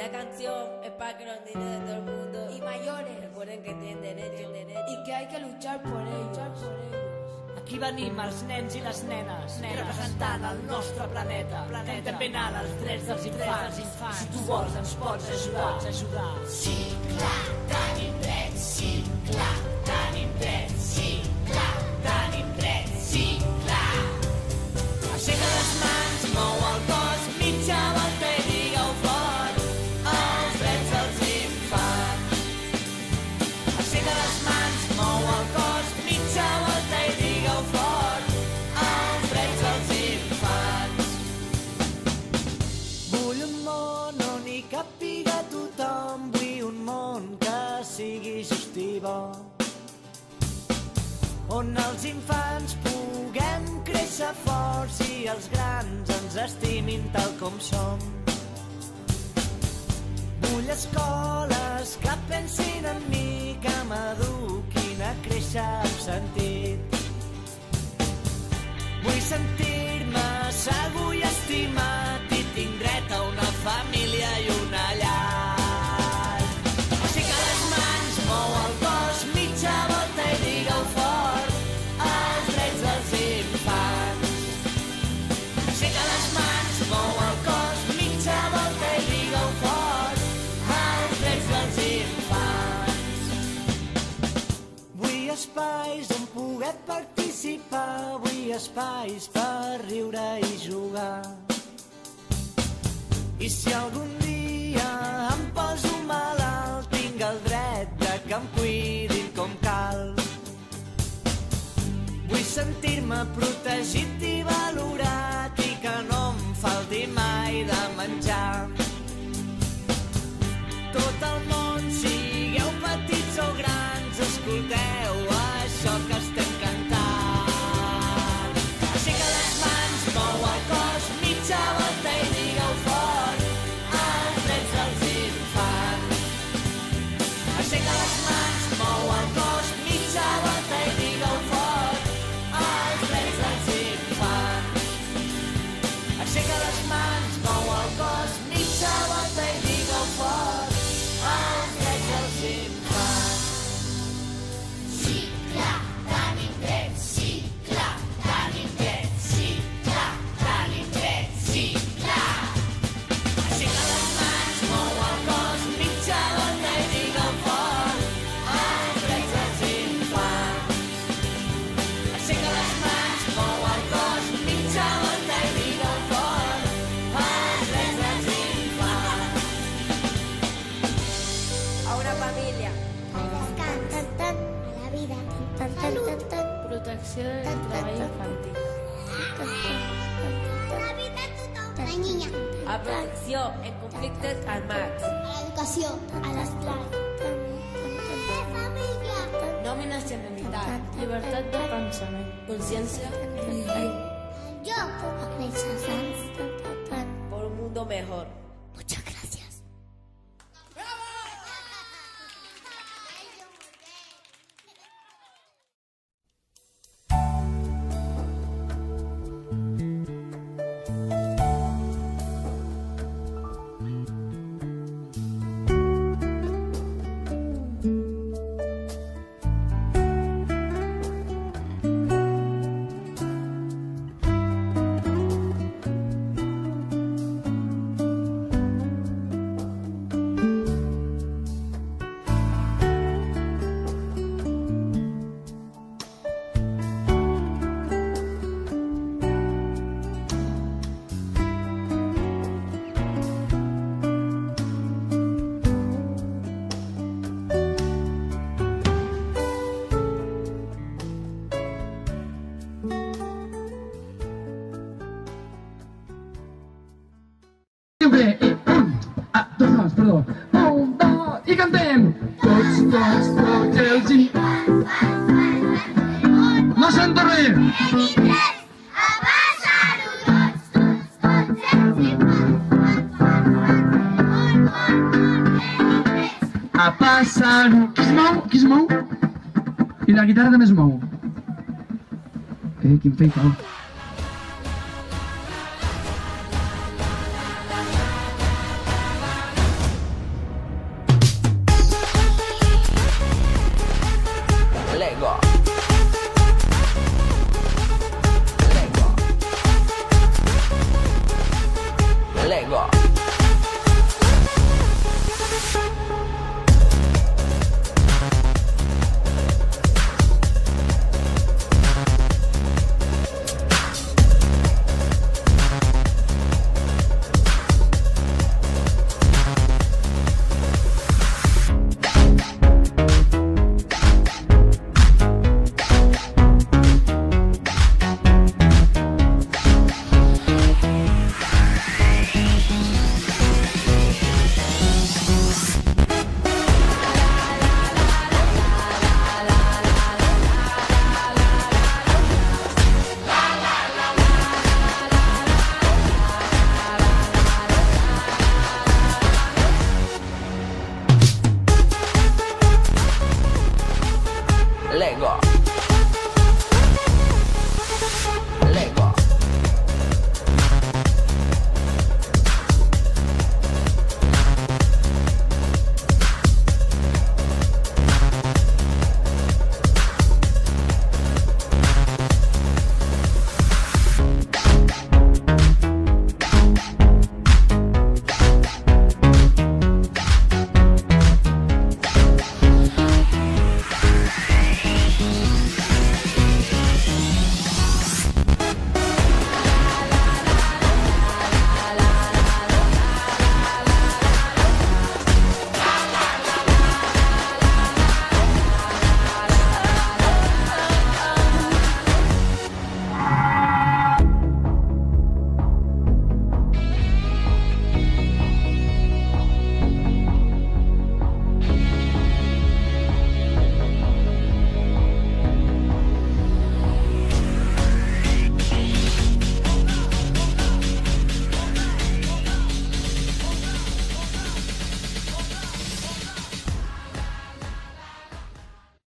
Esta canción es para que los niños de todo el mundo y mayores recuerden que tienen derecho y que hay que luchar por ellos. Aquí venim els nens i les nenes, representant el nostre planeta, que penant els drets dels infants. Si tu vols ens pots ajudar. Sí, clar, tenim drets, sí, clar, tenim drets, sí, clar, tenim drets, sí, clar. Aixeca les mans, mou el cos, mitja volta i digue-ho fort, els drets dels infants. Aixeca les mans, mou el cos, mitja volta i digue-ho fort, els drets dels infants. Vull un món on hi càpiga tothom, vull un món que sigui just i bo, on els infants puguem créixer forts i els grans ens estimin tal com som. Vull escoles que pensin en mi, que m'eduquin a créixer amb sentit. Vull sentir-me segur i estimat i tinc dret a una família i una llar. Aixeca les mans, mou el cos, mitja volta i digue-ho fort, els drets dels infants. Aixeca les mans, mou el cos, mitja volta i digue-ho fort, els drets dels infants. Vull espais on poder participar, vull espais per riure i jugar. I si algun dia em poso malalt, tinc el dret de que em cuidin com cal. Vull sentir-me protegit i valorat i que no em falti mai de menjar. Tot el món, sigueu petits o grans, escolteu això que estem cantant. Aixeca les mans, mou el cos, mitja volta i digue-ho fort, els drets dels infants. Aixeca les mans, mou el cos, mitja volta i digue-ho fort, els drets dels infants. Aixeca les mans, mou el cos, mitja volta i digue-ho fort, els drets dels infants. Sí, clar, tenim drets, sí, clar, tenim drets, sí, clar, tenim drets, sí, clar. Aixeca les mans, mou el cos, mitja volta i digue-ho fort, els drets dels infants. Aixeca les mans, mou el cos, mitja volta i digue-ho fort, els drets dels infants. a una família. Al descans, a la vida, salut, Protecció del treball infantil. a la vida tothom, la niña, A protecció en conflictes armats. a l'educació, a l'esplai, la família, No nacionalitat. Llibertat de pensament. Conciencia el joc, a créixer sants. por un mundo mejor. Muchas gracias. Sempre, dos noms, perdó. Un, dos, i cantem! Tots els No sento res! A passar-ho tots els A passar-ho... Qui es mou? Qui es mou? I la guitarra també es mou. Quin feifau.